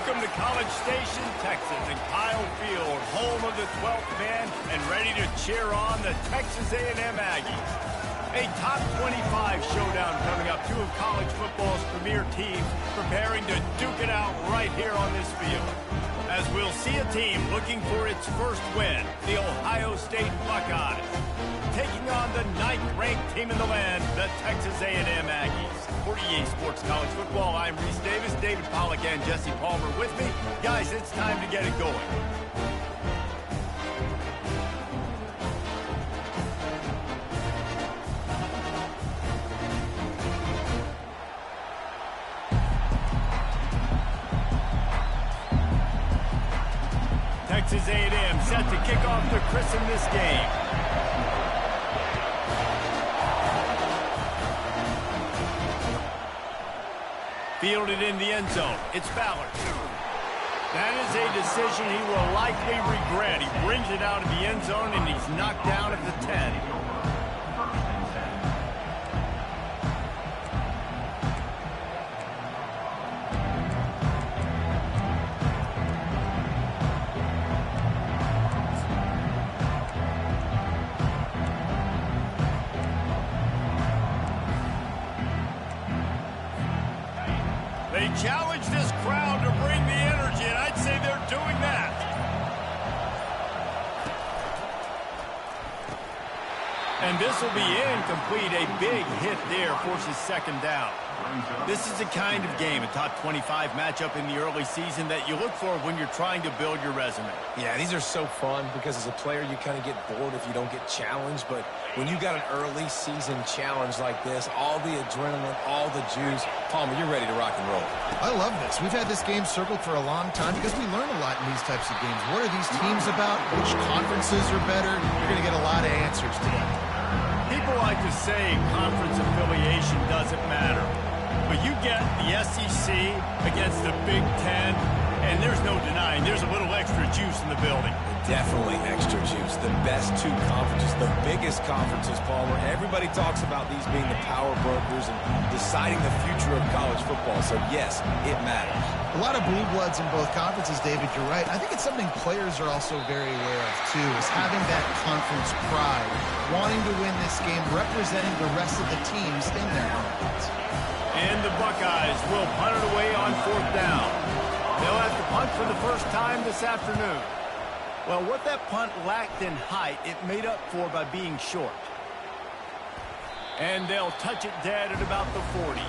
Welcome to College Station, Texas, and Kyle Field, home of the 12th man, and ready to cheer on the Texas A&M Aggies. A top 25 showdown coming up. Two of college football's premier teams preparing to duke it out right here on this field. As we'll see a team looking for its first win, the Ohio State Buckeyes, taking on the 9th-ranked team in the land, the Texas A&M Aggies. For EA Sports College Football, I'm Reese Davis, David Pollack, and Jesse Palmer with me. Guys, it's time to get it going. Texas A&M set to kick off to christen this game. Fielded in the end zone. It's Ballard. That is a decision he will likely regret. He brings it out of the end zone, and he's knocked down at the 10. They challenge this crowd to bring the energy, and I'd say they're doing that. And this will be incomplete. A big hit there forces second down. This is the kind of game, a top 25 matchup in the early season, that you look for when you're trying to build your resume. Yeah, these are so fun because as a player you kind of get bored if you don't get challenged, but when you got an early season challenge like this, all the adrenaline, all the juice, Palmer, you're ready to rock and roll. I love this. We've had this game circled for a long time because we learn a lot in these types of games. What are these teams about? Which conferences are better? You're going to get a lot of answers today. People like to say conference affiliation doesn't matter. But you get the SEC against the Big Ten, and there's no denying there's a little extra juice in the building. Definitely extra juice. The best two conferences, the biggest conferences, Palmer. Everybody talks about these being the power brokers and deciding the future of college football. So, yes, it matters. A lot of blue bloods in both conferences, David. You're right. I think it's something players are also very aware of, too, is having that conference pride, wanting to win this game, representing the rest of the teams in their conference. And the Buckeyes will punt it away on 4th down. They'll have to punt for the first time this afternoon. Well, what that punt lacked in height, it made up for by being short. And they'll touch it dead at about the 40.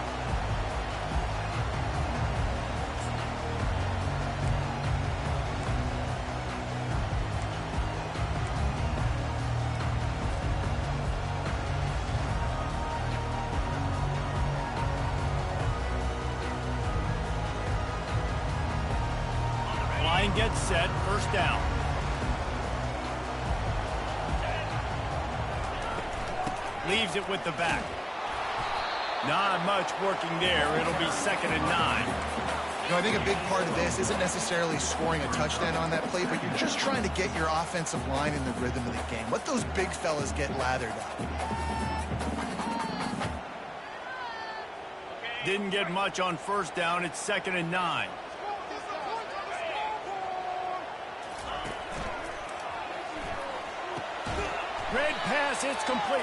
Line gets set, first down. Leaves it with the back. Not much working there. It'll be 2nd and 9. You know, I think a big part of this isn't necessarily scoring a touchdown on that play, but you're just trying to get your offensive line in the rhythm of the game. Let those big fellas get lathered up. Didn't get much on first down. It's 2nd and 9. Red pass, it's complete.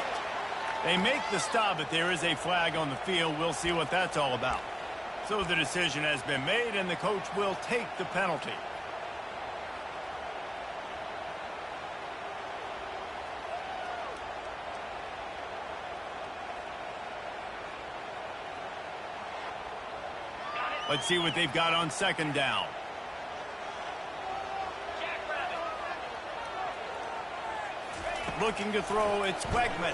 They make the stop, but there is a flag on the field. We'll see what that's all about. So the decision has been made, and the coach will take the penalty. Let's see what they've got on 2nd down. Looking to throw, it's Quegman.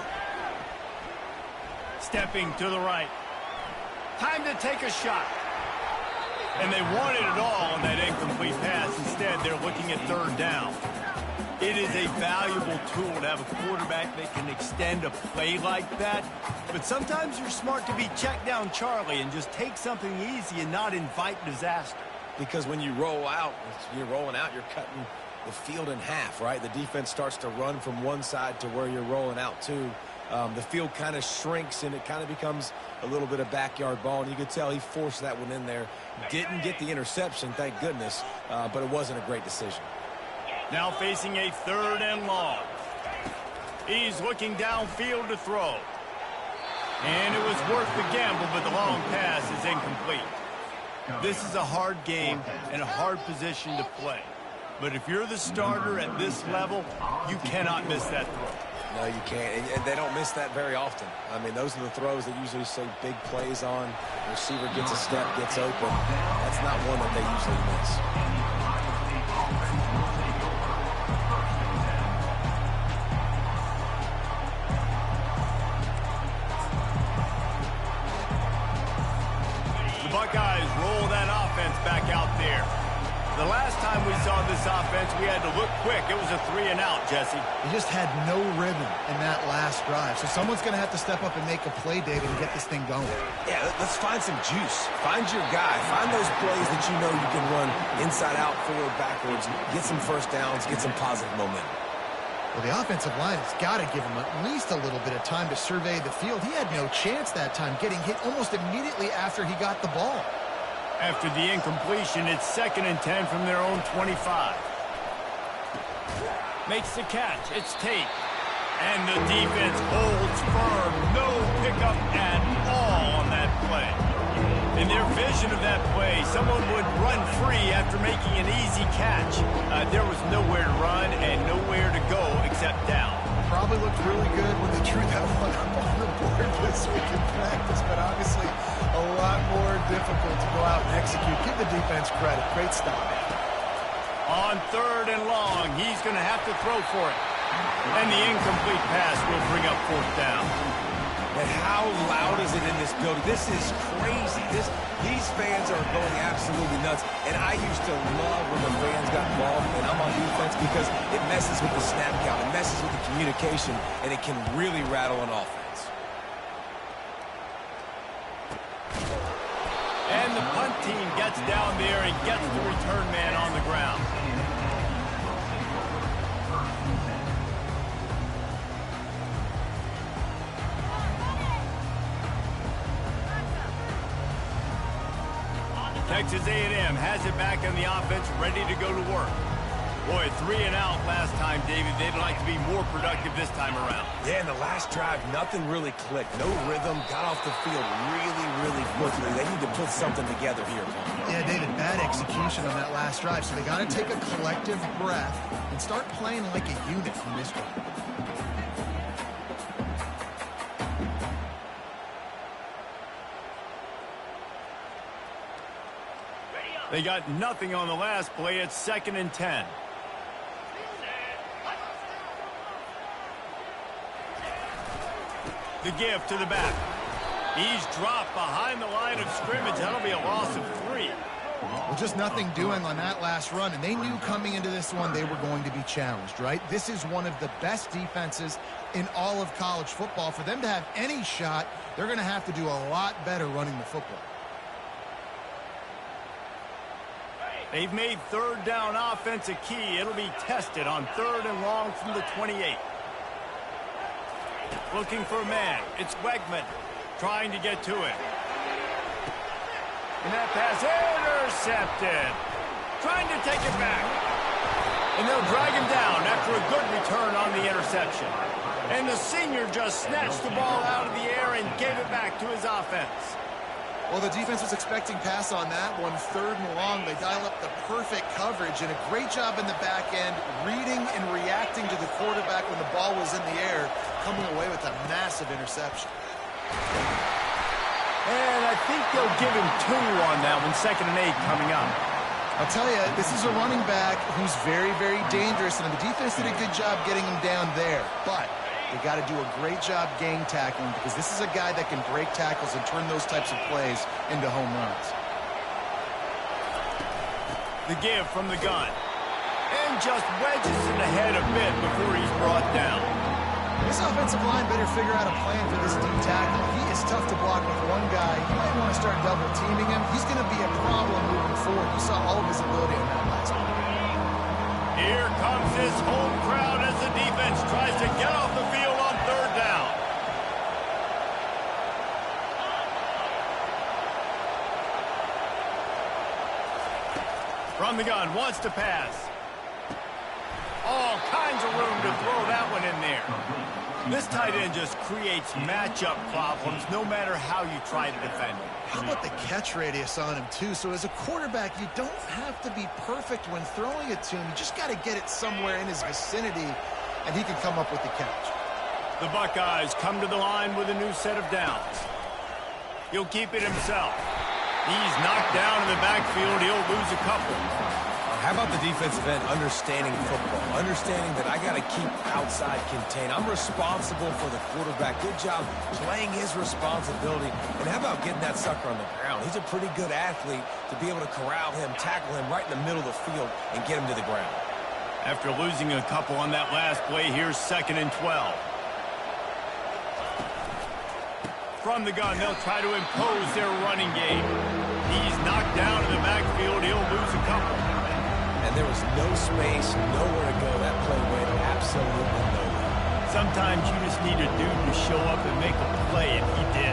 Stepping to the right. Time to take a shot. And they wanted it all on that incomplete pass. Instead, they're looking at 3rd down. It is a valuable tool to have a quarterback that can extend a play like that. But sometimes you're smart to be check down Charlie and just take something easy and not invite disaster. Because when you roll out, you're rolling out, you're cutting the field in half, right? The defense starts to run from one side to where you're rolling out to. the field kind of shrinks and it kind of becomes a little bit of backyard ball. And you could tell he forced that one in there. Didn't get the interception, thank goodness, but it wasn't a great decision. Now facing a 3rd and long. He's looking downfield to throw. And it was worth the gamble, but the long pass is incomplete. This is a hard game and a hard position to play. But if you're the starter at this level, you cannot miss that throw. No, you can't. And they don't miss that very often. I mean, those are the throws that usually say big plays on. The receiver gets a step, gets open. That's not one that they usually miss. The Buckeyes roll that offense back out there. The last time we saw this offense, we had to look quick. It was a 3-and-out, Jesse. They just had no rhythm in that last drive. So someone's going to have to step up and make a play, David, and get this thing going. Yeah, let's find some juice. Find your guy. Find those plays that you know you can run inside out, forward, backwards, get some first downs, get some positive momentum. Well, the offensive line has got to give him at least a little bit of time to survey the field. He had no chance that time, getting hit almost immediately after he got the ball. After the incompletion, it's 2nd and 10 from their own 25. Makes the catch. It's Tate. And the defense holds firm. No pickup at all on that play. In their vision of that play, someone would run free after making an easy catch. There was nowhere to run and nowhere to go except down. Probably looked really good when they drew that one up on the board this week in practice, but obviously a lot more difficult to go out and execute. Give the defense credit. Great stop. On 3rd and long, he's going to have to throw for it. And the incomplete pass will bring up 4th down. And how loud is it in this building? This is crazy. These fans are going absolutely nuts. And I used to love when the fans got involved, and I'm on defense, because it messes with the snap count, it messes with the communication, and it can really rattle an offense. And the punt team gets down there and gets the return man on the ground. Texas A&M has it back on the offense, ready to go to work. Boy, 3-and-out last time, David. They'd like to be more productive this time around. Yeah, in the last drive, nothing really clicked. No rhythm, got off the field really quickly. They need to put something together here, Paul. Yeah, David, bad execution on that last drive. So they got to take a collective breath and start playing like a unit from this one. They got nothing on the last play. It's 2nd and 10. The give to the back. He's dropped behind the line of scrimmage. That'll be a loss of 3. Well, just nothing doing on that last run, and they knew coming into this one they were going to be challenged, right? This is one of the best defenses in all of college football. For them to have any shot, they're going to have to do a lot better running the football. They've made 3rd down offense a key. It'll be tested on 3rd and long from the 28. Looking for a man. It's Wegman trying to get to it. And that pass intercepted. Trying to take it back. And they'll drag him down after a good return on the interception. And the senior just snatched the ball out of the air and gave it back to his offense. Well, the defense was expecting pass on that one. 3rd and long, they dial up the perfect coverage and a great job in the back end, reading and reacting to the quarterback when the ball was in the air, coming away with a massive interception. And I think they'll give him 2 on that one. 2nd and 8 coming up. I'll tell you, this is a running back who's very dangerous, and the defense did a good job getting him down there. But they got to do a great job gang tackling, because this is a guy that can break tackles and turn those types of plays into home runs. The give from the gun. And just wedges it ahead a bit before he's brought down. This offensive line better figure out a plan for this deep tackle. He is tough to block with one guy. You might want to start double teaming him. He's going to be a problem moving forward. You saw all of his ability on that last one. Here comes his home crowd as the defense tries to get off the field on 3rd down. From the gun, wants to pass. All kinds of room to throw that one in there. This tight end just creates matchup problems no matter how you try to defend him. How about the catch radius on him, too? So as a quarterback, you don't have to be perfect when throwing it to him. You just got to get it somewhere in his vicinity, and he can come up with the catch. The Buckeyes come to the line with a new set of downs. He'll keep it himself. He's knocked down in the backfield. He'll lose a couple. How about the defensive end understanding football, understanding that I got to keep outside contained. I'm responsible for the quarterback. Good job playing his responsibility. And how about getting that sucker on the ground? He's a pretty good athlete to be able to corral him, tackle him right in the middle of the field, and get him to the ground. After losing a couple on that last play, here's 2nd and 12. From the gun, they'll try to impose their running game. He's knocked down in the backfield. He'll lose a couple. And there was no space, nowhere to go. That play went absolutely nowhere. Sometimes you just need a dude to show up and make a play, and he did.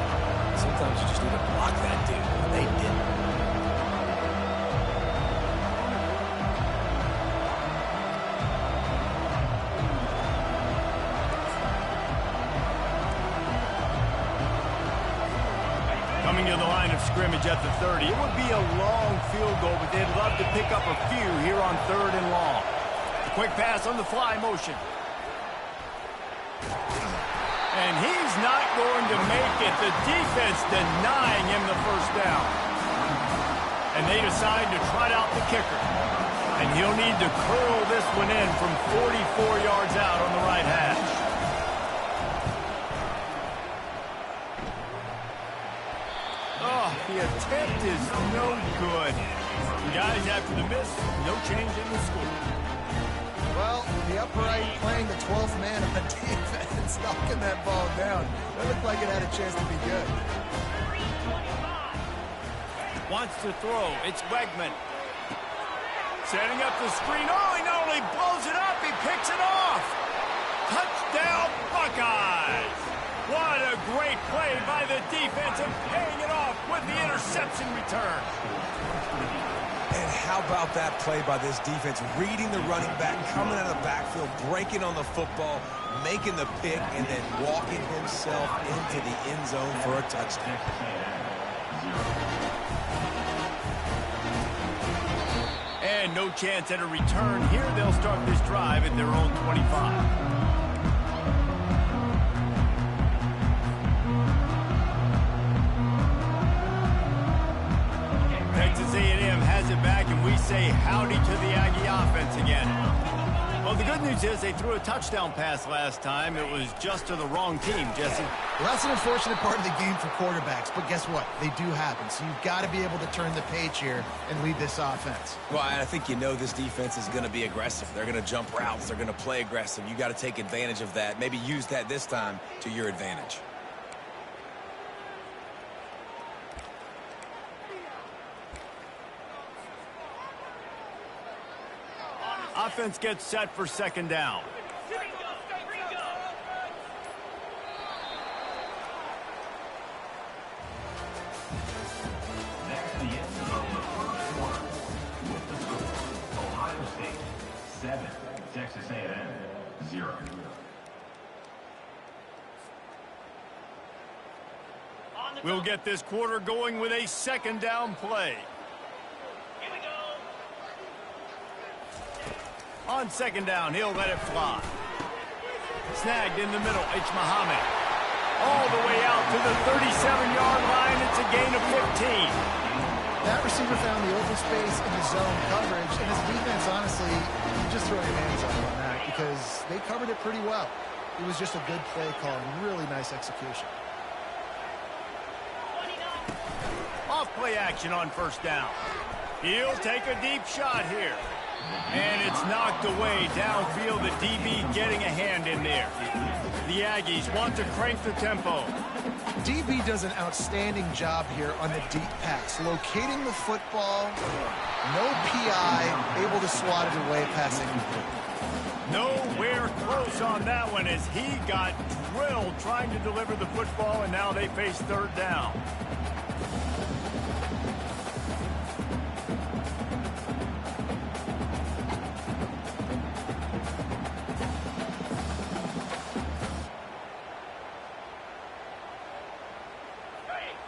Sometimes you just need to block that dude, and they didn't. Coming to the line of scrimmage at the 30. It would be a long field goal, but they'd love to pick up a few here on 3rd and long. A quick pass on the fly motion. And he's not going to make it. The defense denying him the first down. And they decide to trot out the kicker. And he'll need to curl this one in from 44 yards out on the right hash. Oh, the attempt is no good. Guys, after the miss, no change in the score. Well, the upright playing the 12th man of the defense, knocking that ball down. That looked like it had a chance to be good. Wants to throw. It's Wegman. Setting up the screen. Oh, he not only blows it up, he picks it off. Touchdown, Buckeyes. What a great play by the defense and paying it off with the interception return. And how about that play by this defense, reading the running back, coming out of the backfield, breaking on the football, making the pick, and then walking himself into the end zone for a touchdown. And no chance at a return here. They'll start this drive at their own 25. Texas A&M has it back, and we say howdy to the Aggie offense again. Well, the good news is they threw a touchdown pass last time. It was just to the wrong team, Jesse. Well, that's an unfortunate part of the game for quarterbacks, but guess what? They do happen, so you've got to be able to turn the page here and lead this offense. Well, I think you know this defense is going to be aggressive. They're going to jump routes. They're going to play aggressive. You got to take advantage of that. Maybe use that this time to your advantage. Offense gets set for 2nd down. Next, the end of the first quarter with the score: Ohio State 7, Texas A&M 0. We'll get this quarter going with a 2nd down play. On 2nd down, he'll let it fly. Snagged in the middle, H. Muhammad. All the way out to the 37-yard line. It's a gain of 15. That receiver found the open space in the zone coverage, and his defense, honestly, you just throw your hands up on that because they covered it pretty well. It was just a good play call and really nice execution. Off play action on 1st down. He'll take a deep shot here. And it's knocked away downfield. The DB getting a hand in there. The Aggies want to crank the tempo. DB does an outstanding job here on the deep pass. Locating the football, no PI, able to swat it away passing. Nowhere close on that one as he got drilled trying to deliver the football, and now they face 3rd down.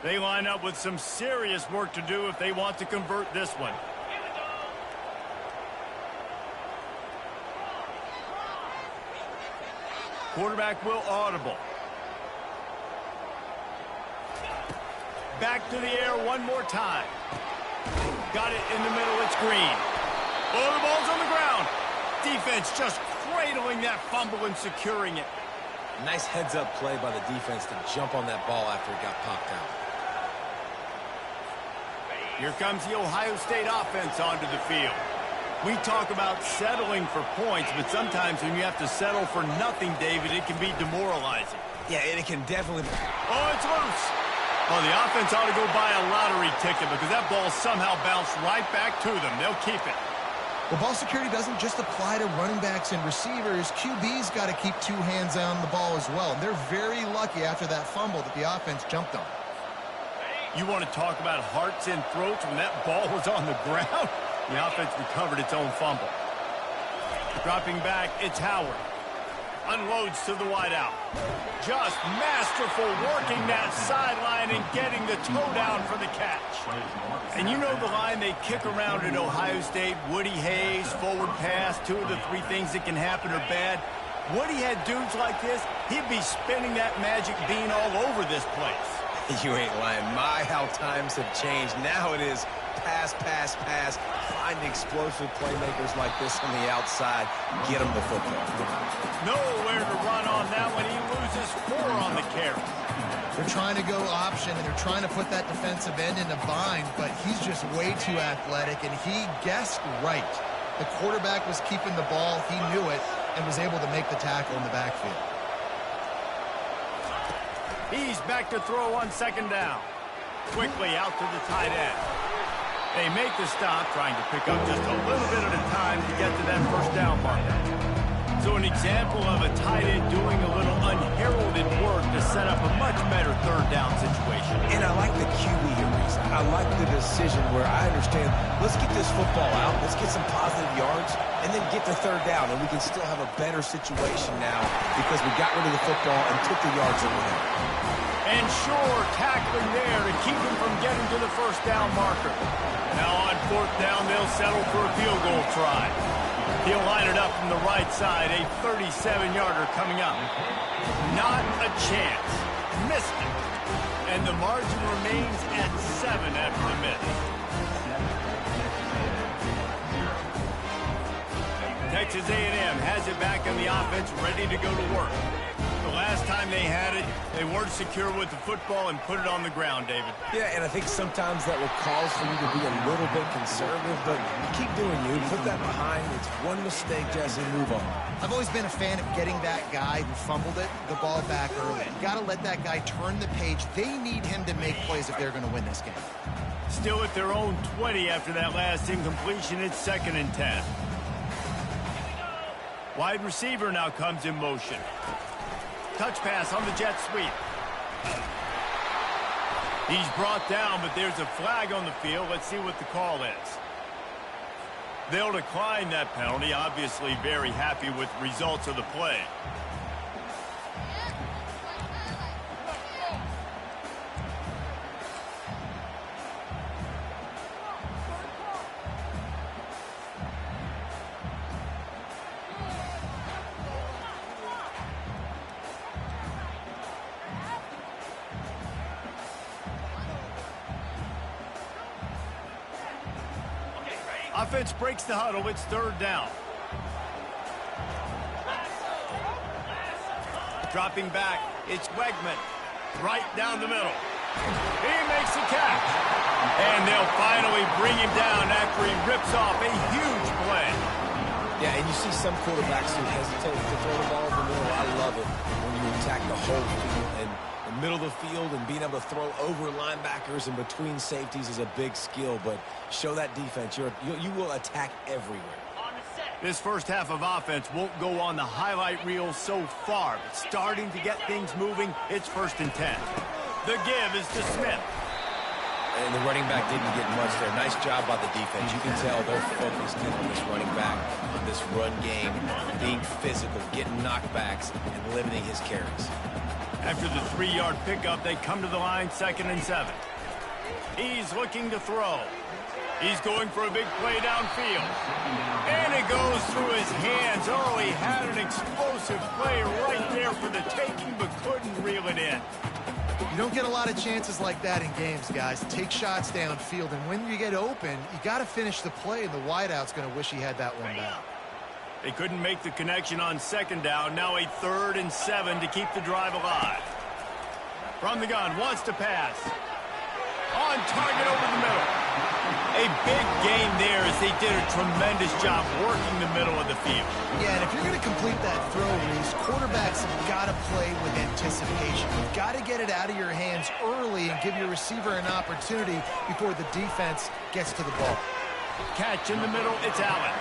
They line up with some serious work to do if they want to convert this one. Quarterback will audible. Back to the air one more time. Got it in the middle. It's Green. Oh, the ball's on the ground. Defense just cradling that fumble and securing it. Nice heads-up play by the defense to jump on that ball after it got popped out. Here comes the Ohio State offense onto the field. We talk about settling for points, but sometimes when you have to settle for nothing, David, it can be demoralizing. Yeah, and it can definitely... Oh, it's loose. Oh, the offense ought to go buy a lottery ticket because that ball somehow bounced right back to them. They'll keep it. Well, ball security doesn't just apply to running backs and receivers. QB's got to keep two hands on the ball as well. And they're very lucky after that fumble that the offense jumped on. You want to talk about hearts and throats when that ball was on the ground? The offense recovered its own fumble. Dropping back, it's Howard. Unloads to the wideout. Just masterful working that sideline and getting the toe down for the catch. And you know the line they kick around at Ohio State, Woody Hayes, forward pass, 2 of the 3 things that can happen are bad. Woody had dudes like this, he'd be spinning that magic bean all over this place. You ain't lying. My, how times have changed. Now it is pass, pass, pass. Find explosive playmakers like this on the outside. Get them the football. Nowhere to run on that one. He loses 4 on the carry. They're trying to go option, and they're trying to put that defensive end in a bind, but he's just way too athletic, and he guessed right. The quarterback was keeping the ball. He knew it and was able to make the tackle in the backfield. He's back to throw on 2nd down. Quickly out to the tight end. They make the stop, trying to pick up just a little bit at a time to get to that 1st down mark. So an example of a tight end doing a little unheralded work to set up a much better 3rd down situation. And I like the QB here, Reese. I like the decision where I understand, let's get this football out, let's get some positive yards, and then get to 3rd down, and we can still have a better situation now because we got rid of the football and took the yards away. And sure, tackling there to keep him from getting to the 1st down marker. Now on 4th down, they'll settle for a field goal try. He'll line it up from the right side, a 37-yarder coming up. Not a chance. Missed it. And the margin remains at 7 after the miss. Texas A&M has it back on the offense, ready to go to work. The last time they had it, they weren't secure with the football and put it on the ground, David. Yeah, and I think sometimes that will cause for you to be a little bit conservative, but keep doing you. Put that behind. It's one mistake, Jesse. Move on. I've always been a fan of getting that guy who fumbled it, the ball back early. You got to let that guy turn the page. They need him to make plays if they're going to win this game. Still at their own 20 after that last incompletion. It's 2nd and 10. Wide receiver now comes in motion. Touch pass on the jet sweep. He's brought down, but there's a flag on the field. Let's see what the call is. They'll decline that penalty. Obviously very happy with the results of the play. Offense breaks the huddle. It's 3rd down. Dropping back, it's Wegman. Right down the middle. He makes the catch. And they'll finally bring him down after he rips off a huge play. Yeah, and you see some quarterbacks who hesitate to throw the ball in the middle. I love it when you attack the whole field. And the middle of the field and being able to throw over linebackers and between safeties is a big skill, but show that defense. You will attack everywhere. This first half of offense won't go on the highlight reel so far, but starting to get things moving, it's 1st and 10. The give is to Smith. And the running back didn't get much there. Nice job by the defense. You can tell they're focused in on this running back, on this run game, being physical, getting knockbacks, and limiting his carries. After the 3-yard pickup, they come to the line 2nd and 7. He's looking to throw. He's going for a big play downfield. And it goes through his hands. Oh, he had an explosive play right there for the taking, but couldn't reel it in. You don't get a lot of chances like that in games, guys. Take shots downfield, and when you get open, you got to finish the play, and the wideout's going to wish he had that one back. They couldn't make the connection on 2nd down. Now a 3rd and 7 to keep the drive alive. From the gun, wants to pass. On target over the middle. A big gain there as they did a tremendous job working the middle of the field. Yeah, and if you're going to complete that throw, Reese, quarterbacks have got to play with anticipation. You've got to get it out of your hands early and give your receiver an opportunity before the defense gets to the ball. Catch in the middle, it's Allen.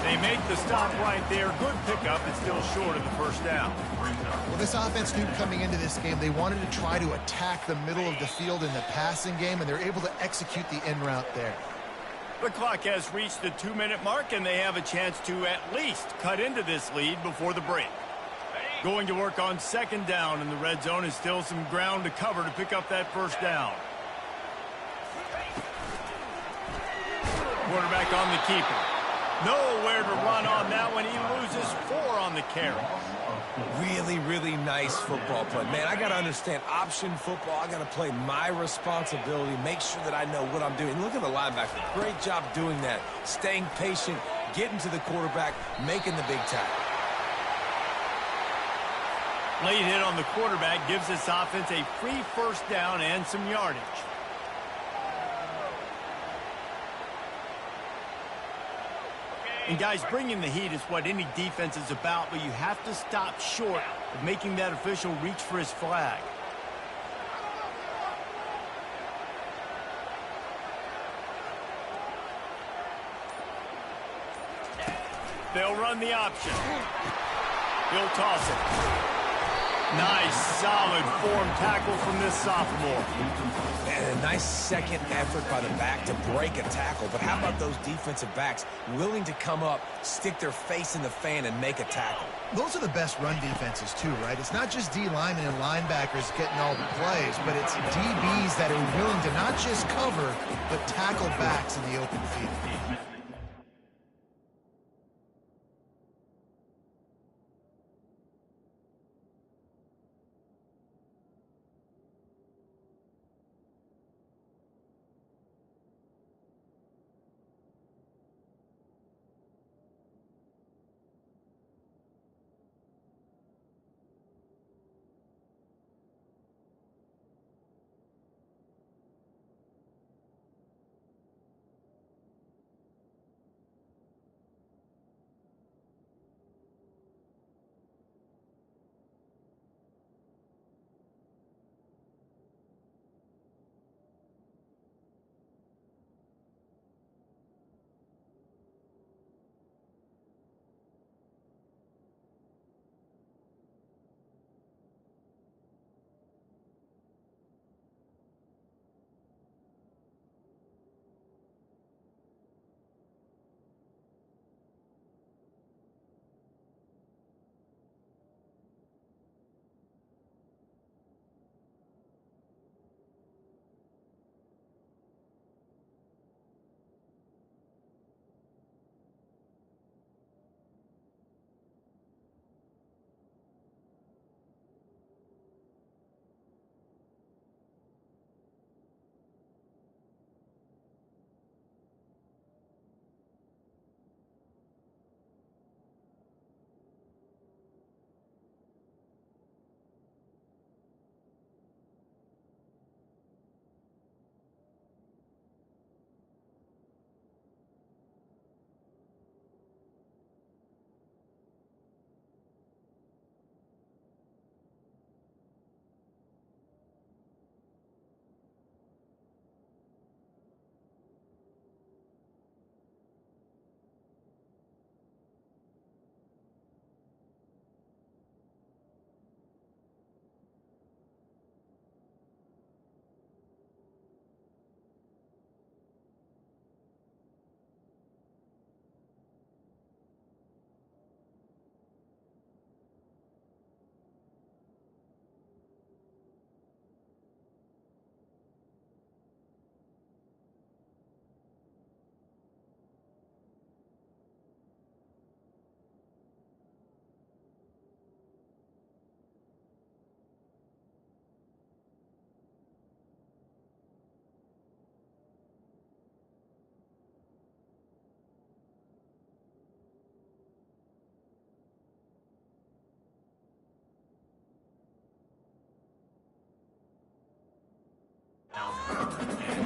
They make the stop right there. Good pickup, it's still short of the 1st down. Well, this offense knew coming into this game they wanted to try to attack the middle of the field in the passing game, and they're able to execute the in route there. The clock has reached the 2-minute mark, and they have a chance to at least cut into this lead before the break. Going to work on 2nd down, and the red zone is still some ground to cover to pick up that 1st down. Quarterback on the keeper. Nowhere to run on that one. He loses 4 on the carry. Really, really nice football play. Man, I got to understand option football. I got to play my responsibility, make sure that I know what I'm doing. Look at the linebacker. Great job doing that. Staying patient, getting to the quarterback, making the big tackle. Late hit on the quarterback gives this offense a free 1st down and some yardage. And guys, bringing the heat is what any defense is about, but you have to stop short of making that official reach for his flag. They'll run the option. He'll toss it. Nice, solid form tackle from this sophomore. And a nice second effort by the back to break a tackle. But how about those defensive backs willing to come up, stick their face in the fan, and make a tackle? Those are the best run defenses, too, right? It's not just D linemen and linebackers getting all the plays, but it's DBs that are willing to not just cover, but tackle backs in the open field.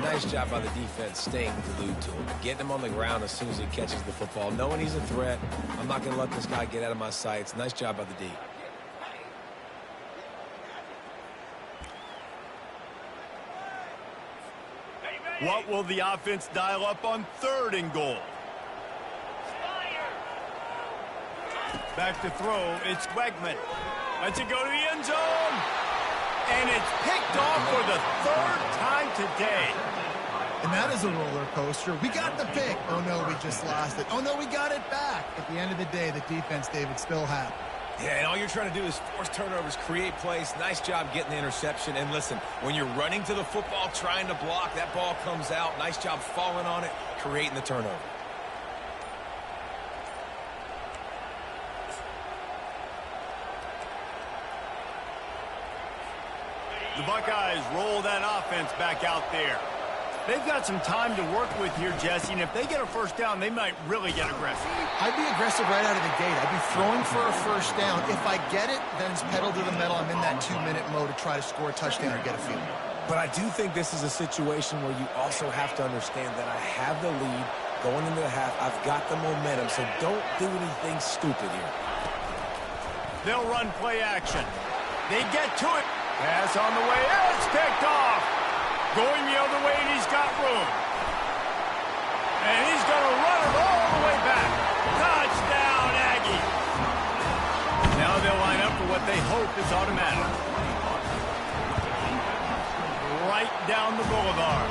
nice job by the defense staying glued to him, getting him on the ground as soon as he catches the football, knowing he's a threat. I'm not going to let this guy get out of my sights. Nice job by the D. What will the offense dial up on 3rd and goal? Back to throw, it's Wegman. Lets it go to the end zone. And it's picked off for the 3rd time today. And that is a roller coaster. We got the pick. Oh, no, we just lost it. Oh, no, we got it back. At the end of the day, the defense, David, still had it. Yeah, and all you're trying to do is force turnovers, create plays. Nice job getting the interception. And listen, when you're running to the football, trying to block, that ball comes out. Nice job falling on it, creating the turnover. The Buckeyes roll that offense back out there. They've got some time to work with here, Jesse, and if they get a first down, they might really get aggressive. I'd be aggressive right out of the gate. I'd be throwing for a first down. If I get it, then it's pedal to the metal. I'm in that 2-minute mode to try to score a touchdown or get a field goal. But I do think this is a situation where you also have to understand that I have the lead going into the half. I've got the momentum, so don't do anything stupid here. They'll run play action. They get to it. Pass on the way. It's picked off. Going the other way, and he's got room. And he's going to run it all the way back. Touchdown, Aggie. Now they'll line up for what they hope is automatic. Right down the boulevard.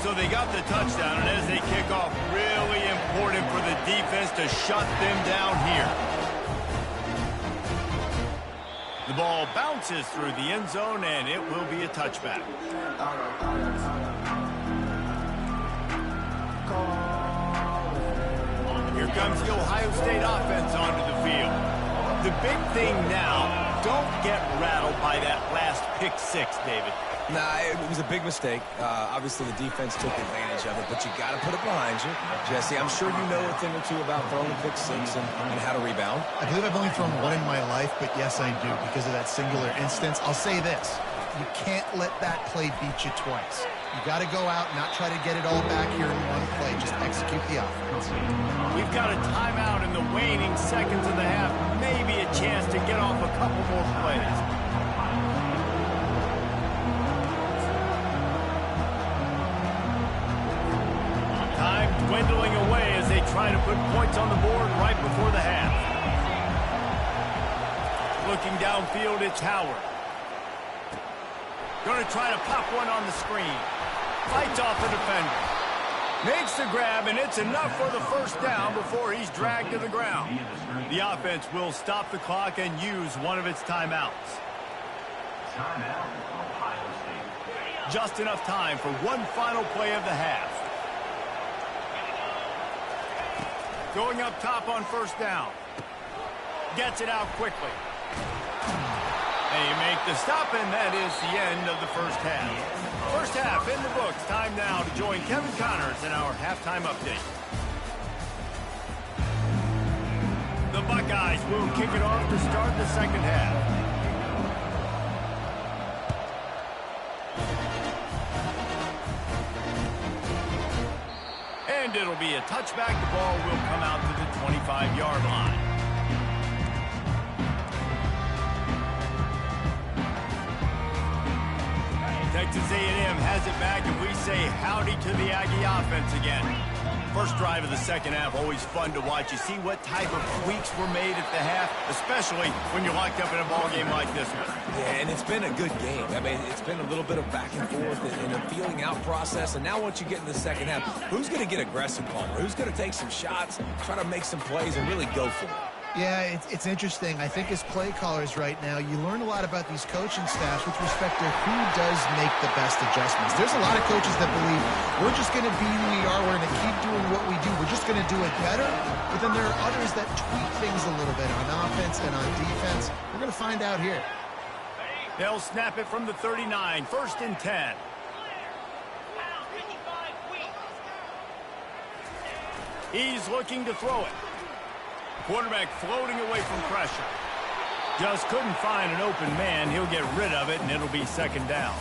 So they got the touchdown, and as they kick off, really important for the defense to shut them down here. The ball bounces through the end zone, and it will be a touchback. Here comes the Ohio State offense onto the field. The big thing now, don't get rattled by that last pick six, David. Nah, it was a big mistake. Obviously, the defense took advantage of it, but you got to put it behind you. Jesse, I'm sure you know a thing or two about throwing a pick six and how to rebound. I believe I've only thrown one in my life, but yes, I do, because of that singular instance. I'll say this. You can't let that play beat you twice. You got to go out and not try to get it all back here in one play. Just execute the offense. We've got a timeout in the waning seconds of the half. Maybe a chance to get off a couple more plays. Time dwindling away as they try to put points on the board right before the half. Looking downfield, it's Howard. Going to try to pop one on the screen. Fights off the defender. Makes the grab, and it's enough for the first down before he's dragged to the ground. The offense will stop the clock and use one of its timeouts. Timeout, Ohio State. Just enough time for one final play of the half. Going up top on first down. Gets it out quickly. They make the stop, and that is the end of the first half. First half in the books. Time now to join Kevin Connors in our halftime update. The Buckeyes will kick it off to start the second half. And it'll be a touchback. The ball will come out to the 25-yard line. Texas A&M has it back, and we say howdy to the Aggie offense again. First drive of the second half, always fun to watch. You see what type of tweaks were made at the half, especially when you're locked up in a ball game like this one. Yeah, and it's been a good game. I mean, it's been a little bit of back and forth and a feeling out process. And now once you get in the second half, who's going to get aggressive, Palmer? Who's going to take some shots, try to make some plays, and really go for it? Yeah, it's interesting. I think as play callers right now, you learn a lot about these coaching staffs with respect to who does make the best adjustments. There's a lot of coaches that believe we're just going to be who we are. We're going to keep doing what we do. We're just going to do it better. But then there are others that tweak things a little bit on offense and on defense. We're going to find out here. They'll snap it from the 39. First and 10. He's looking to throw it. Quarterback floating away from pressure. Just couldn't find an open man. He'll get rid of it, and it'll be second down.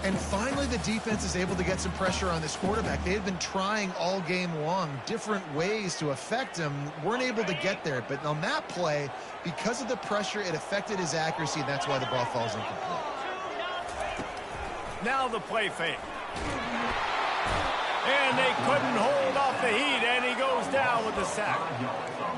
And finally, the defense is able to get some pressure on this quarterback. They had been trying all game long different ways to affect him, weren't able to get there. But on that play, because of the pressure, it affected his accuracy, and that's why the ball falls incomplete. Now the play fake. And they couldn't hold off the heat, and he goes down with the sack.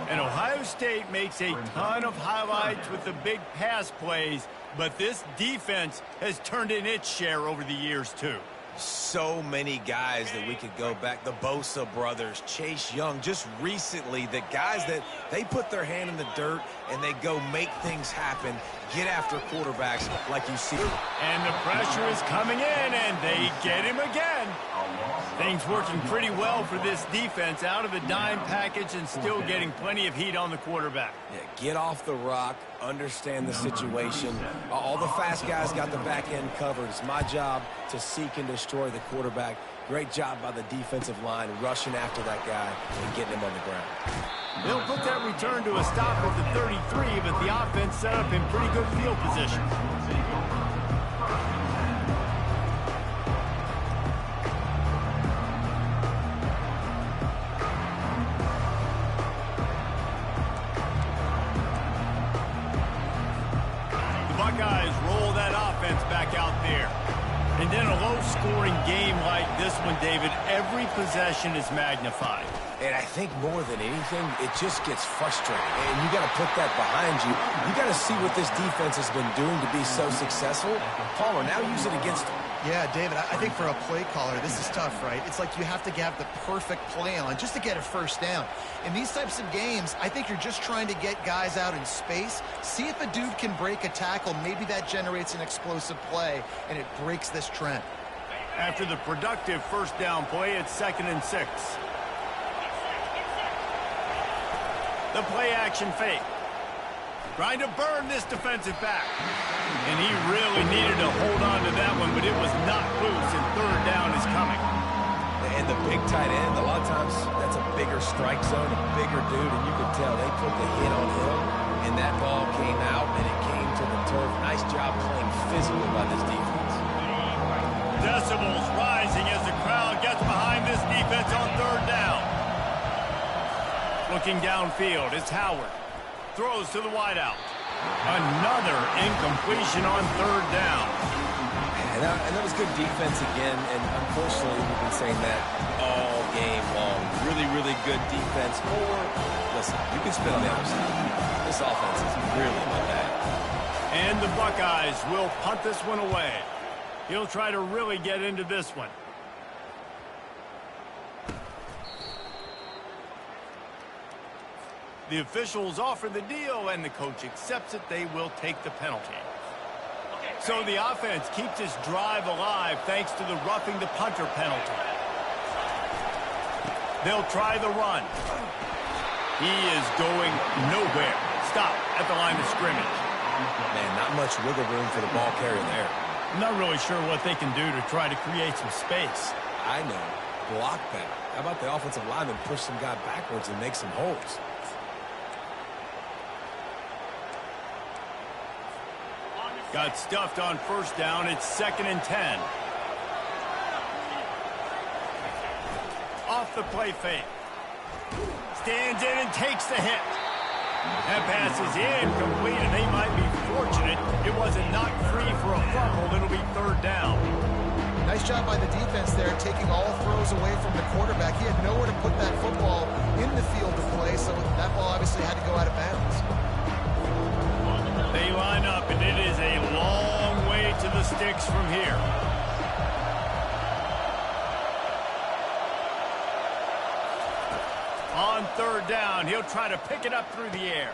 And Ohio State makes a ton of highlights with the big pass plays, but this defense has turned in its share over the years, too. So many guys that we could go back. The Bosa brothers, Chase Young, just recently, the guys that they put their hand in the dirt and they go make things happen, get after quarterbacks like you see. And the pressure is coming in, and they get him again. Things working pretty well for this defense, out of the dime package and still getting plenty of heat on the quarterback. Yeah, get off the rock, understand the situation. All the fast guys got the back end covered. It's my job to seek and destroy the quarterback. Great job by the defensive line rushing after that guy and getting him on the ground. They'll put that return to a stop at the 33, but the offense set up in pretty good field position. Buckeyes roll that offense back out there. And then a low-scoring game like this one, David, every possession is magnified. And I think more than anything, it just gets frustrating. And you got to put that behind you. You got to see what this defense has been doing to be so successful. Palmer, now use it against them. Yeah, David, I think for a play caller, this is tough, right? It's like you have to have the perfect play on just to get a first down. In these types of games, I think you're just trying to get guys out in space, see if a dude can break a tackle. Maybe that generates an explosive play, and it breaks this trend. After the productive first down play, it's 2nd and 6. The play action fake. Trying to burn this defensive back. And he really needed to hold on to that one, but it was not loose, and third down is coming. And the big tight end, a lot of times that's a bigger strike zone, a bigger dude, and you could tell they took the hit on him, and that ball came out, and it came to the turf. Nice job playing physically by this defense. Decibels rising as the crowd gets behind this defense on third down. Looking downfield, it's Howard. Throws to the wideout. Another incompletion on third down. And that was good defense again, and unfortunately we've been saying that all game long. Really, really good defense. Or, listen, you can spin on the other side. This offense is really not bad. And the Buckeyes will punt this one away. He'll try to really get into this one. The officials offer the deal, and the coach accepts it. They will take the penalty. So the offense keeps this drive alive thanks to the roughing the punter penalty. They'll try the run. He is going nowhere. Stop at the line of scrimmage. Man, not much wiggle room for the ball carrier there. I'm not really sure what they can do to try to create some space. I know. Block better. How about the offensive lineman push some guy backwards and make some holes? Got stuffed on first down. It's 2nd and 10. Off the play fake. Stands in and takes the hit. That pass is incomplete, and they might be fortunate it wasn't knocked free for a fumble. It'll be third down. Nice job by the defense there, taking all throws away from the quarterback. He had nowhere to put that football in the field to play, so that ball obviously had to go out of bounds. They line up, and it is a long way to the sticks from here. On third down, he'll try to pick it up through the air.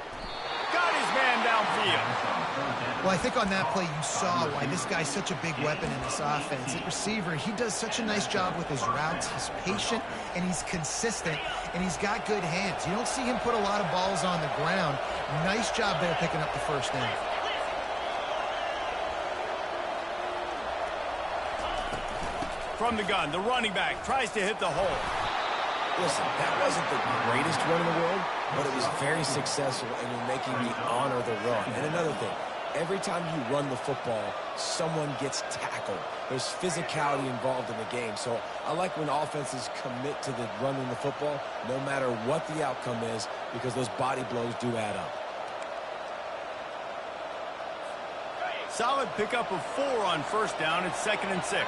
Got his man downfield. Well, I think on that play you saw why this guy's such a big weapon in this offense. At receiver, he does such a nice job with his routes. He's patient, and he's consistent, and he's got good hands. You don't see him put a lot of balls on the ground. Nice job there picking up the first down. From the gun, the running back tries to hit the hole. Listen, that wasn't the greatest run in the world, but it was very successful, and you're making me honor the run. And another thing, every time you run the football, someone gets tackled. There's physicality involved in the game. So I like when offenses commit to the running the football, no matter what the outcome is, because those body blows do add up. Solid pickup of 4 on first down. It's 2nd and 6.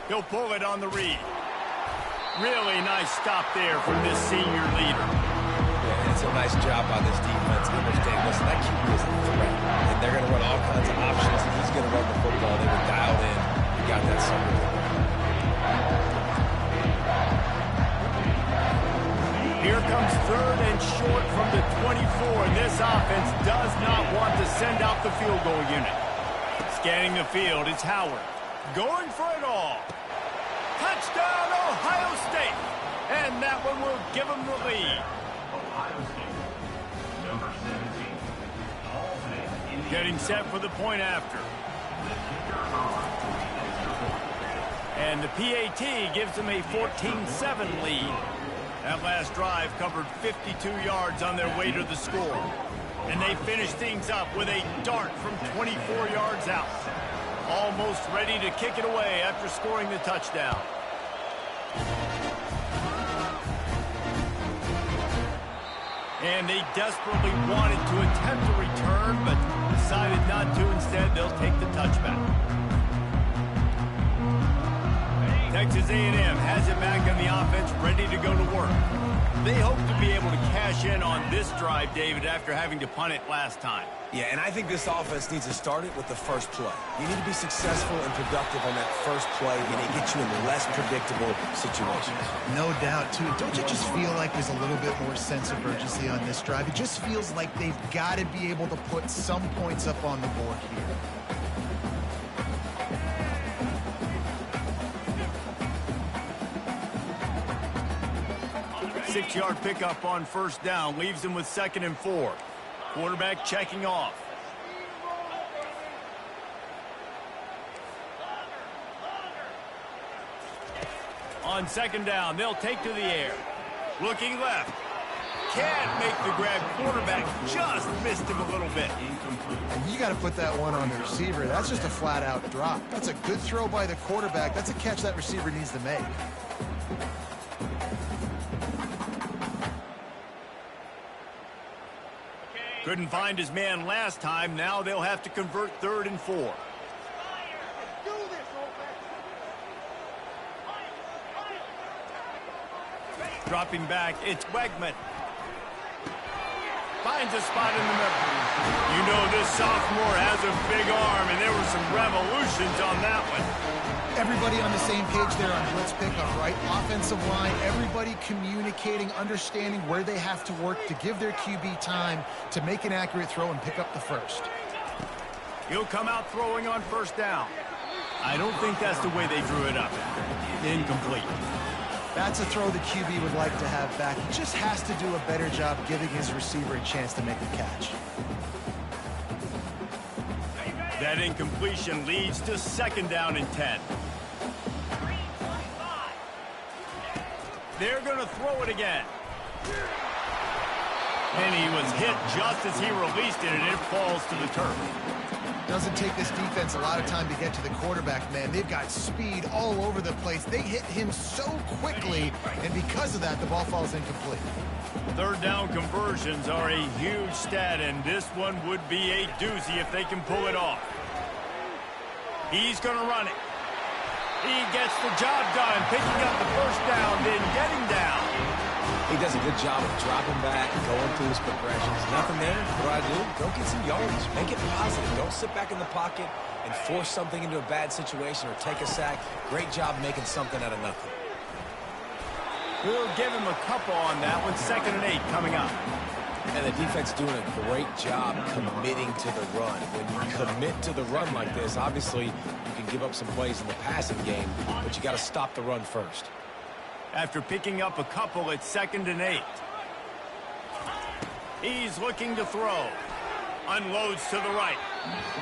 He'll pull it on the read. Really nice stop there from this senior leader. Yeah, it's a nice job by this defense. Understand, listen, that QB is a threat, and they're going to run all kinds of options, and he's going to run the football. They were dialed in. You got that somewhere. Here comes 3rd and short from the 24, and this offense does not want to send out the field goal unit. Scanning the field, it's Howard. Going for it all. Touchdown, Ohio State. And that one will give them the lead. Ohio State, number 17. Getting set for the point after. And the PAT gives them a 14-7 lead. That last drive covered 52 yards on their way to the score. And they finish things up with a dart from 24 yards out. Almost ready to kick it away after scoring the touchdown. And they desperately wanted to attempt a return, but decided not to. Instead, they'll take the touchback. Texas A&M has it back on the offense, ready to go to work. They hope to be able to cash in on this drive, David, after having to punt it last time. Yeah, and I think this offense needs to start it with the first play. You need to be successful and productive on that first play, and it gets you in less predictable situations. No doubt, too. Don't you just feel like there's a little bit more sense of urgency on this drive? It just feels like they've got to be able to put some points up on the board here. Six-yard pickup on first down leaves them with 2nd and 4. Quarterback checking off. On 2nd down, they'll take to the air. Looking left. Can't make the grab. Quarterback just missed him a little bit. And you got to put that one on the receiver. That's just a flat-out drop. That's a good throw by the quarterback. That's a catch that receiver needs to make. Couldn't find his man last time. Now they'll have to convert 3rd and 4. Dropping back, it's Wegman. Finds a spot in the middle. You know this sophomore has a big arm, and there were some revolutions on that one. Everybody on the same page there on blitz pickup, right? Offensive line, everybody communicating, understanding where they have to work to give their QB time to make an accurate throw and pick up the first. He'll come out throwing on first down. I don't think that's the way they drew it up. Incomplete. That's a throw the QB would like to have back. He just has to do a better job giving his receiver a chance to make the catch. That incompletion leads to 2nd down and 10. They're going to throw it again. And he was hit just as he released it, and it falls to the turf. Doesn't take this defense a lot of time to get to the quarterback, man. They've got speed all over the place. They hit him so quickly, and because of that, the ball falls incomplete. 3rd down conversions are a huge stat, and this one would be a doozy if they can pull it off. He's going to run it. He gets the job done, picking up the first down, then getting down. He does a good job of dropping back, going through his progressions. Nothing there. What do? Go get some yards. Make it positive. Don't sit back in the pocket and force something into a bad situation or take a sack. Great job making something out of nothing. We'll give him a couple on that one. 2nd and 8 coming up. And the defense doing a great job committing to the run. When you commit to the run like this, obviously you can give up some plays in the passing game, but you got to stop the run first. After picking up a couple, it's 2nd and 8. He's looking to throw. Unloads to the right.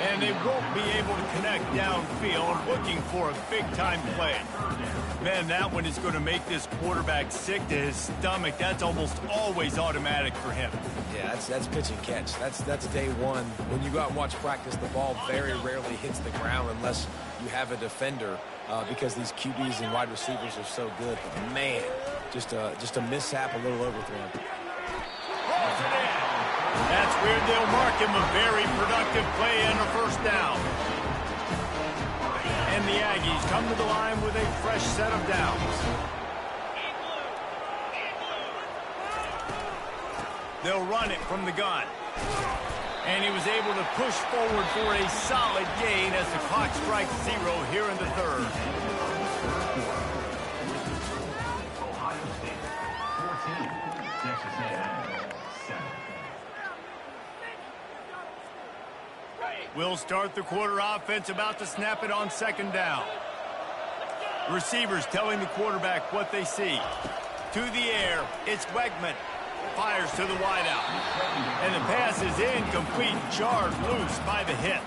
And they won't be able to connect downfield, looking for a big-time play. Man, that one is going to make this quarterback sick to his stomach. That's almost always automatic for him. Yeah, that's pitch and catch. That's day one. When you go out and watch practice, the ball very rarely hits the ground unless you have a defender because these QBs and wide receivers are so good. But man, just a mishap, a little overthrown. That's where they'll mark him a very productive play and a first down. And the Aggies come to the line with a fresh set of downs. They'll run it from the gun. And he was able to push forward for a solid gain as the clock strikes 0 here in the third. Ohio State, 14. Texas A&M, 7. We'll start the quarter offense, about to snap it on second down. Receivers telling the quarterback what they see. To the air, it's Wegman. Fires to the wideout. And the pass is incomplete, jarred loose by the hit.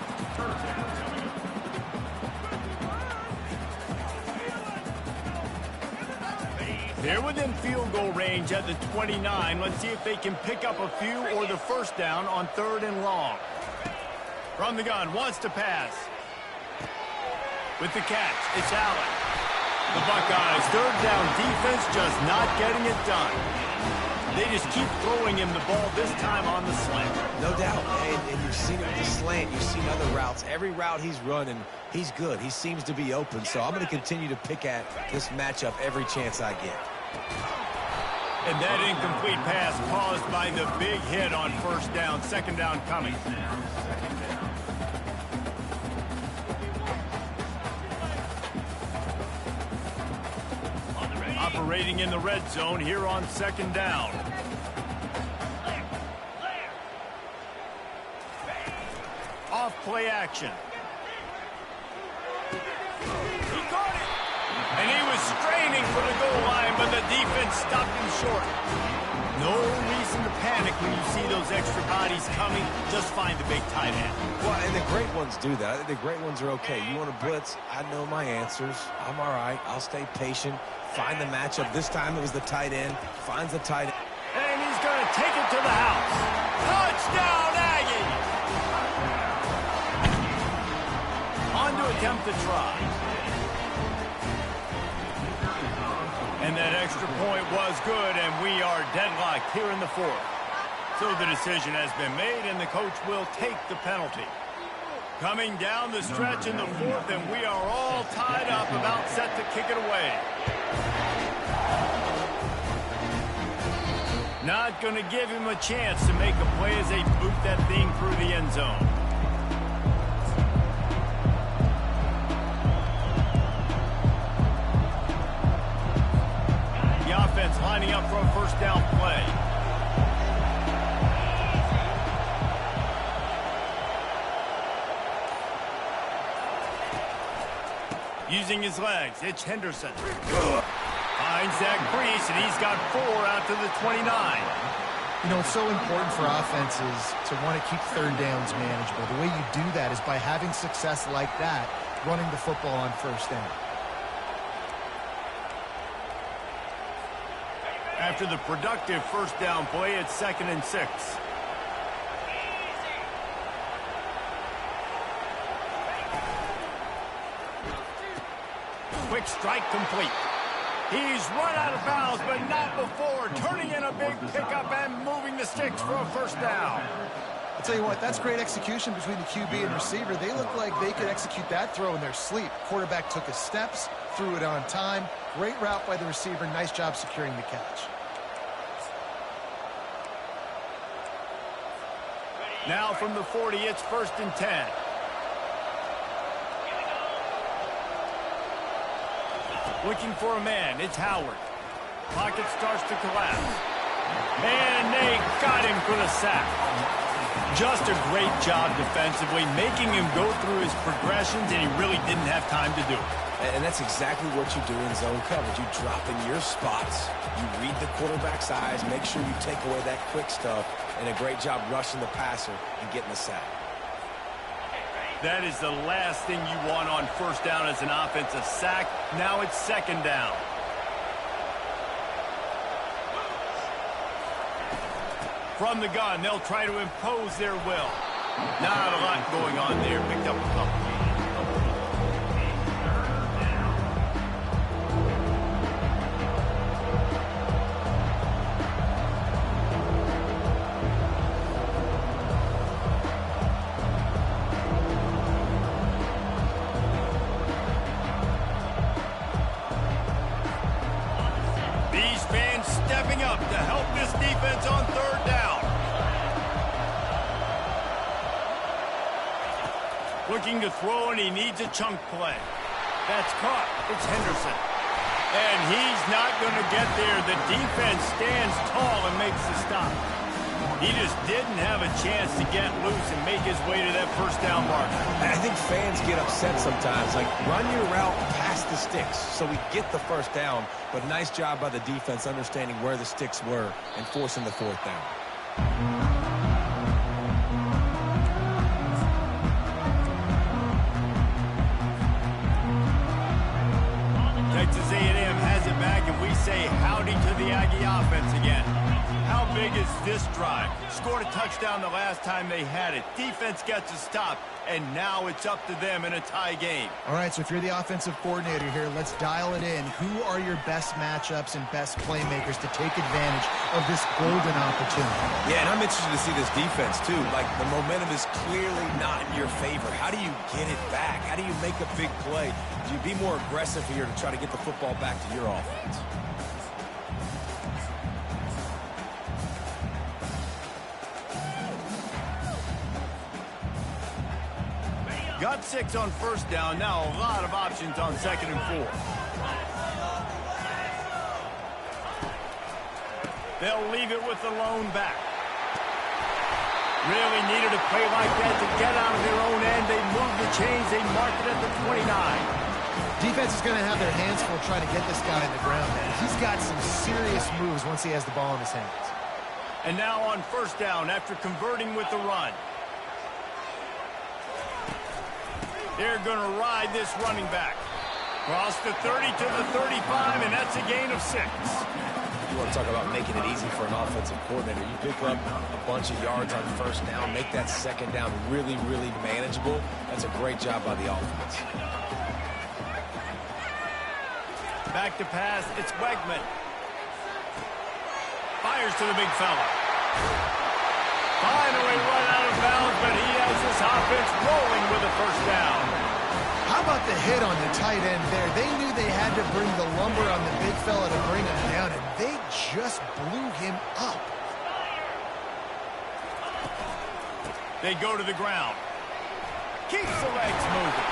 They're within field goal range at the 29. Let's see if they can pick up a few or the first down on 3rd and long. From the gun, wants to pass. With the catch, it's Allen. The Buckeyes' 3rd down defense just not getting it done. They just keep throwing him the ball, this time on the slant. No doubt, and you've seen it with the slant. You've seen other routes. Every route he's running, he's good. He seems to be open, so I'm going to continue to pick at this matchup every chance I get. And that incomplete pass caused by the big hit on first down. Second down coming. Operating in the red zone here on second down. Off play action. He caught it. And he was straining for the goal line, but the defense stopped him short. No reason to panic when you see those extra bodies coming. Just find the big tight end. Well, and the great ones do that. I think the great ones are okay. You want to blitz? I know my answers. I'm all right. I'll stay patient. Find the matchup. This time it was the tight end. Finds the tight end. And he's going to take it to the house. Touchdown, Aggies! On to attempt to try. And that extra point was good, and we are deadlocked here in the 4th. So the decision has been made, and the coach will take the penalty. Coming down the stretch in the 4th, and we are all tied up, about set to kick it away. Not going to give him a chance to make a play as they boot that thing through the end zone. The offense lining up for a first down play. Using his legs, it's Henderson. Finds Zach Priest, and he's got 4 out to the 29. You know, it's so important for offenses to want to keep third downs manageable. The way you do that is by having success like that, running the football on first down. After the productive first down play, it's 2nd and 6. Quick strike complete. He's run out of bounds, but not before turning in a big pickup and moving the sticks for a first down. I'll tell you what, that's great execution between the QB and receiver. They look like they could execute that throw in their sleep. Quarterback took his steps, threw it on time. Great route by the receiver. Nice job securing the catch. Now from the 40, it's 1st and 10. Looking for a man, it's Howard. Pocket starts to collapse. And they got him for the sack. Just a great job defensively, making him go through his progressions, and he really didn't have time to do it. And that's exactly what you do in zone coverage. You drop in your spots. You read the quarterback's eyes, make sure you take away that quick stuff, and a great job rushing the passer and getting the sack. That is the last thing you want on first down as an offensive sack. Now it's second down. From the gun, they'll try to impose their will. Not a lot going on there. Picked up a couple. These fans stepping up to help this defense on third down. Looking to throw, and he needs a chunk play. That's caught. It's Henderson. And he's not going to get there. The defense stands tall and makes the stop. He just didn't have a chance to get loose and make his way to that first down marker. I think fans get upset sometimes. Like, run your route past the sticks so we get the first down. But nice job by the defense understanding where the sticks were and forcing the fourth down. Texas A&M has it back, and we say howdy to the Aggie offense again. How big is this drive? Scored a touchdown the last time they had it. Defense gets a stop, and now it's up to them in a tie game. All right, so if you're the offensive coordinator here, let's dial it in. Who are your best matchups and best playmakers to take advantage of this golden opportunity? Yeah, and I'm interested to see this defense, too. Like, the momentum is clearly not in your favor. How do you get it back? How do you make a big play? Do you be more aggressive here to try to get the football back to your offense? Got 6 on first down. Now a lot of options on second and 4. They'll leave it with the lone back. Really needed a play like that to get out of their own end. They moved the chains. They marked it at the 29. Defense is going to have their hands full trying to get this guy in the ground, man. He's got some serious moves once he has the ball in his hands. And now on first down after converting with the run. They're going to ride this running back. Cross the 30 to the 35, and that's a gain of 6. You want to talk about making it easy for an offensive coordinator. You pick up a bunch of yards on first down, make that second down really, really manageable. That's a great job by the offense. Back to pass, it's Wegman. Fires to the big fella. Finally run out of bounds, but he has this offense rolling with a first down. How about the hit on the tight end there? They knew they had to bring the lumber on the big fella to bring him down, and they just blew him up. They go to the ground. Keeps the legs moving.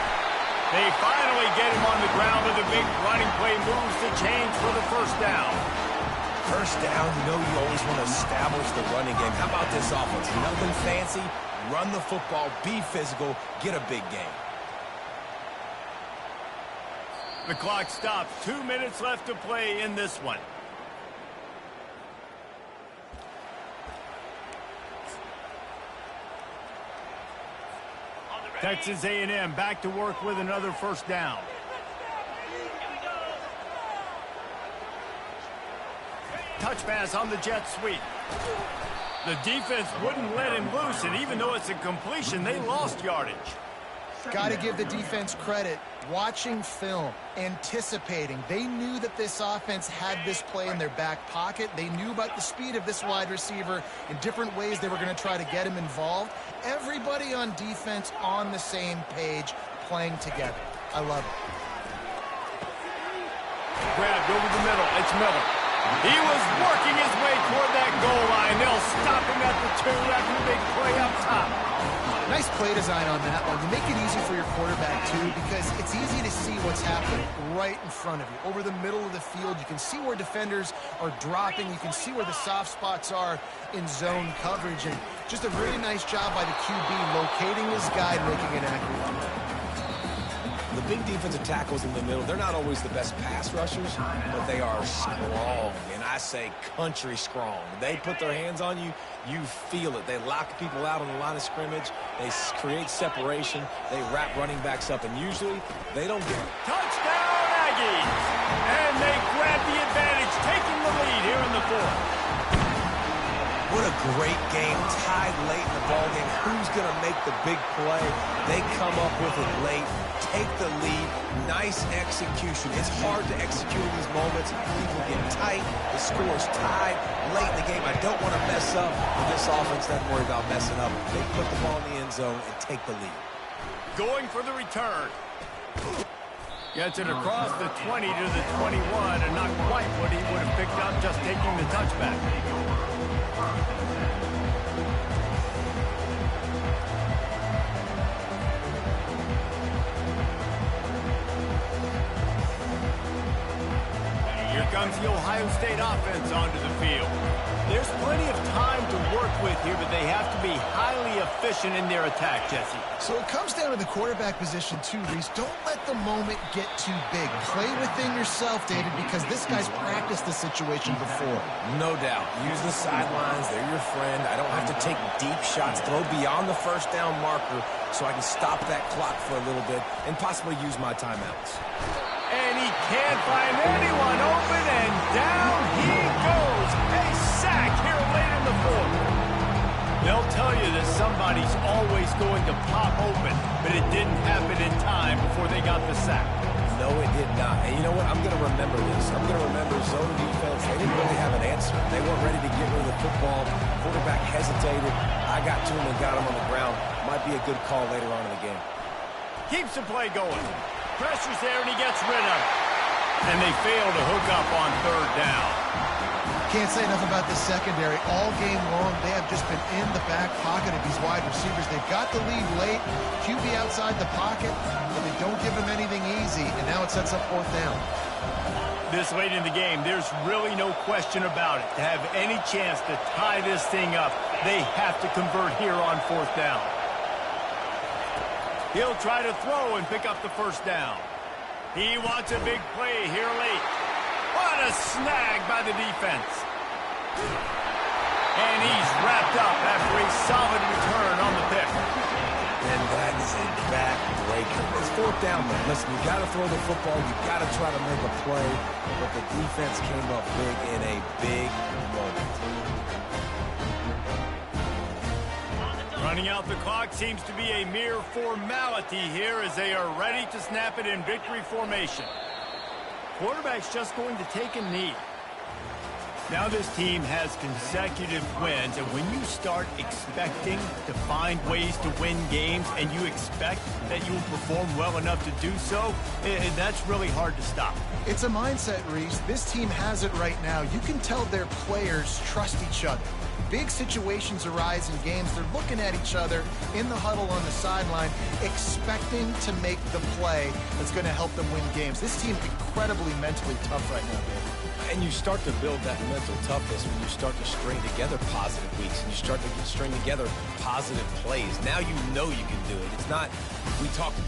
They finally get him on the ground with a big running play, moves the chains for the first down. First down, you know you always want to establish the running game. How about this offense? Nothing fancy. Run the football, be physical, get a big game. The clock stops. 2 minutes left to play in this one. Texas A&M back to work with another first down. Touch pass on the jet sweep. The defense wouldn't let him loose, and even though it's a completion, they lost yardage. Got to give the defense credit. Watching film, anticipating. They knew that this offense had this play in their back pocket. They knew about the speed of this wide receiver in different ways they were going to try to get him involved. Everybody on defense on the same page, playing together. I love it. Grabbed over the middle. It's Miller. He was working his way toward that goal line. They'll stop him at the 2 after the big play up top. Nice play design on that one. You make it easy for your quarterback, too, because it's easy to see what's happening right in front of you. Over the middle of the field, you can see where defenders are dropping. You can see where the soft spots are in zone coverage. And just a really nice job by the QB locating his guy, making an accurate. The big defensive tackles in the middle, they're not always the best pass rushers, but they are strong, and I say country strong. They put their hands on you, you feel it. They lock people out on the line of scrimmage. They create separation. They wrap running backs up, and usually they don't get it. Touchdown, Aggies! And they grab the advantage, taking the lead here in the fourth. What a great game, tied late in the ballgame. Who's going to make the big play? They come up with it late, take the lead. Nice execution. It's hard to execute in these moments. People get tight. The score's tied late in the game. I don't want to mess up, but this offense doesn't worry about messing up. They put the ball in the end zone and take the lead. Going for the return. Gets it across the 20 to the 21, and not quite what he would have picked up just taking the touchback. Here comes the Ohio State offense onto the field. There's plenty of time to work with here, but they have to be highly efficient in their attack, Jesse. So it comes down to the quarterback position too, Reese. Don't let the moment get too big. Play within yourself, David, because this guy's practiced this situation before. No doubt. Use the sidelines. They're your friend. I don't have to take deep shots. Throw beyond the first down marker so I can stop that clock for a little bit and possibly use my timeouts. And he can't find anyone open, and down he goes. A sack here late in the fourth. They'll tell you that somebody's always going to pop open, but it didn't happen in time before they got the sack. No, it did not. And you know what? I'm going to remember this. I'm going to remember zone defense. They didn't really have an answer. They weren't ready to get rid of the football. Quarterback hesitated. I got to him and got him on the ground. Might be a good call later on in the game. Keeps the play going. Pressure's there, and he gets rid of it. And they fail to hook up on third down. Can't say enough about the secondary. All game long, they have just been in the back pocket of these wide receivers. They've got the lead late. QB outside the pocket, but they don't give them anything easy, and now it sets up fourth down. This late in the game, there's really no question about it. To have any chance to tie this thing up, they have to convert here on fourth down. He'll try to throw and pick up the first down. He wants a big play here late. What a snag by the defense. And he's wrapped up after a solid return on the pick. And that is a back-breaker. It's fourth down, man. Listen, you got to throw the football. You got to try to make a play. But the defense came up big in a big moment. Running out the clock seems to be a mere formality here as they are ready to snap it in victory formation. Quarterback's just going to take a knee. Now this team has consecutive wins, and when you start expecting to find ways to win games and you expect that you will perform well enough to do so, that's really hard to stop. It's a mindset, Reese. This team has it right now. You can tell their players trust each other. Big situations arise in games. They're looking at each other in the huddle on the sideline, expecting to make the play that's going to help them win games. This team incredibly mentally tough right now, David. And you start to build that mental toughness when you start to string together positive weeks and you start to string together positive plays. Now you know you can do it. It's not, we talked